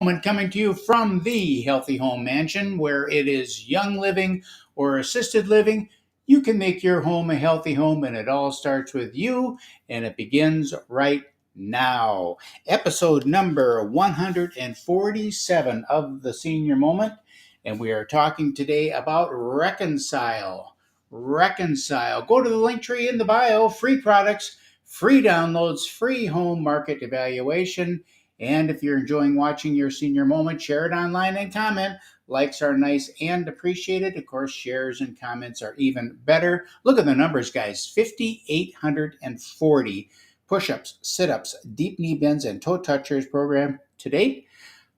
And coming to you from the Healthy Home Mansion, where it is young living or assisted living. You can make your home a healthy home, and it all starts with you, and it begins right now. Episode number 147 of the Senior Moment, and we are talking today about Reconcile. Reconcile. Go to the link tree in the bio, free products, free downloads, free home market evaluation. And if you're enjoying watching your Senior Moment, share it online and comment. Likes are nice and appreciated. Of course, shares and comments are even better. Look at the numbers, guys. 5,840 push-ups, sit-ups, deep knee bends, and toe touchers program to date.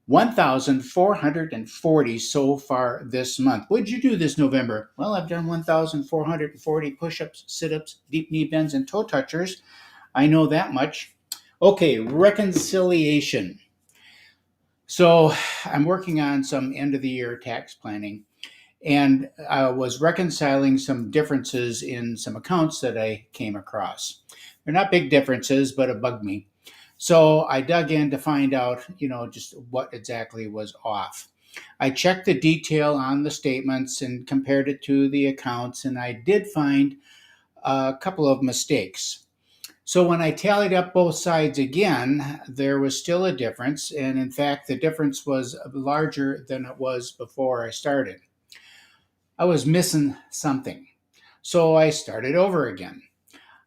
1,440 so far this month. What did you do this November? Well, I've done 1,440 push-ups, sit-ups, deep knee bends, and toe touchers. I know that much. Okay, reconciliation. So I'm working on some end of the year tax planning, and I was reconciling some differences in some accounts that I came across. They're not big differences, but it bugged me. So I dug in to find out, just what exactly was off. I checked the detail on the statements and compared it to the accounts, and I did find a couple of mistakes. So when I tallied up both sides again, there was still a difference. And in fact, the difference was larger than it was before I started. I was missing something. So I started over again.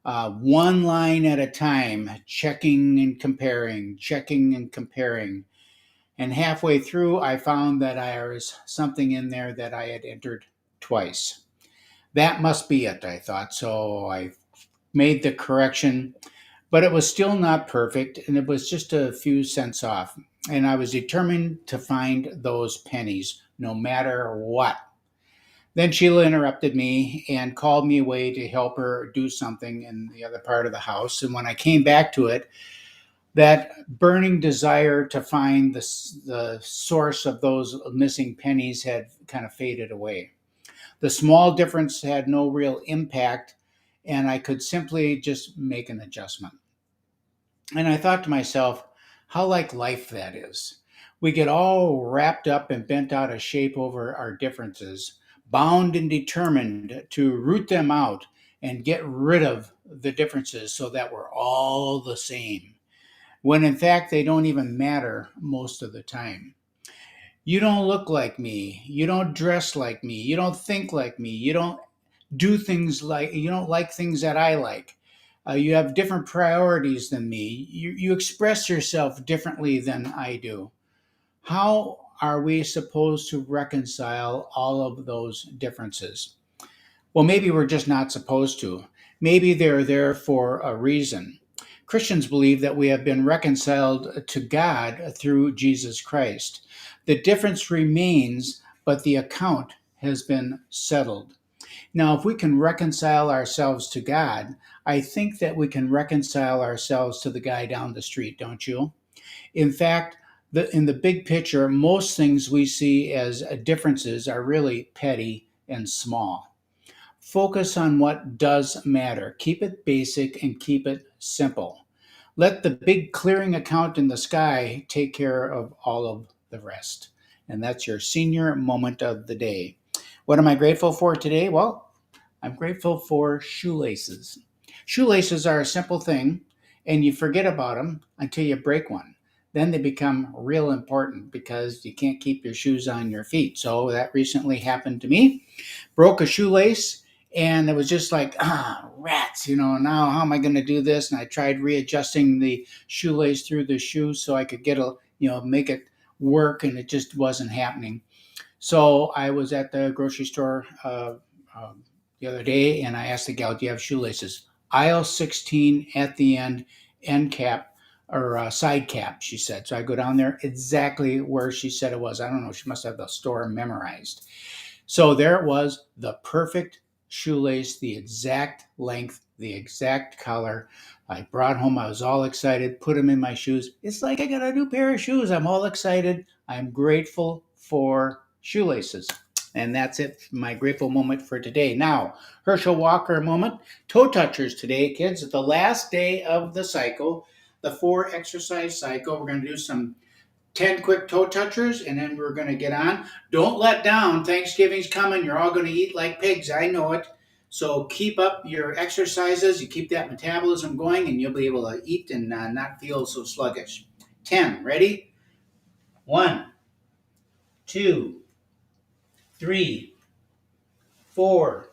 One line at a time, checking and comparing, checking and comparing. And halfway through, I found that there was something in there that I had entered twice. That must be it, I thought. So I made the correction, but it was still not perfect, and it was just a few cents off. And I was determined to find those pennies no matter what. Then Sheila interrupted me and called me away to help her do something in the other part of the house. And when I came back to it, that burning desire to find the source of those missing pennies had kind of faded away. The small difference had no real impact, and I could simply just make an adjustment. And I thought to myself, how like life that is. We get all wrapped up and bent out of shape over our differences, bound and determined to root them out and get rid of the differences so that we're all the same, when in fact they don't even matter most of the time. You don't look like me. You don't dress like me. You don't think like me. You don't you don't like things that I like. You have different priorities than me. You express yourself differently than I do. How are we supposed to reconcile all of those differences? Well, maybe we're just not supposed to. Maybe they're there for a reason. Christians believe that we have been reconciled to God through Jesus Christ. The difference remains, but the account has been settled. Now, if we can reconcile ourselves to God, I think that we can reconcile ourselves to the guy down the street, don't you? In fact, in the big picture, most things we see as differences are really petty and small. Focus on what does matter. Keep it basic and keep it simple. Let the big clearing account in the sky take care of all of the rest. And that's your senior moment of the day. What am I grateful for today? Well, I'm grateful for shoelaces. Shoelaces are a simple thing, and you forget about them until you break one. Then they become real important because you can't keep your shoes on your feet. So that recently happened to me. Broke a shoelace, and it was just like, rats, now how am I going to do this? And I tried readjusting the shoelace through the shoe so I could make it work, and it just wasn't happening. So I was at the grocery store the other day, and I asked the gal, "Do you have shoelaces?" Aisle 16 at the end cap or side cap, she said. So I go down there exactly where she said it was. I don't know. She must have the store memorized. So there it was, the perfect shoelace, the exact length, the exact color. I brought home. I was all excited. Put them in my shoes. It's like I got a new pair of shoes. I'm all excited. I'm grateful for shoelaces. And that's it, my grateful moment for today. Now, Herschel Walker moment. Toe touchers today, kids. The last day of the cycle, the 4 exercise cycle. We're going to do some 10 quick toe touchers, and then we're going to get on. Don't let down. Thanksgiving's coming. You're all going to eat like pigs. I know it. So keep up your exercises. You keep that metabolism going, and you'll be able to eat and not feel so sluggish. 10. Ready? 1, 2, 3, 4,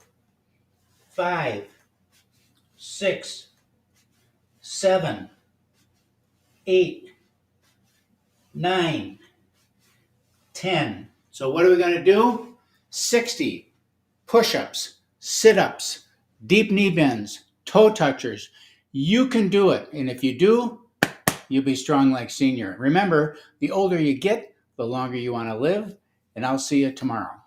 5, 6, 7, 8, 9, 10. So what are we going to do? 60 push-ups, sit-ups, deep knee bends, toe touchers. You can do it. And if you do, you'll be strong like Senior. Remember, the older you get, the longer you want to live. And I'll see you tomorrow.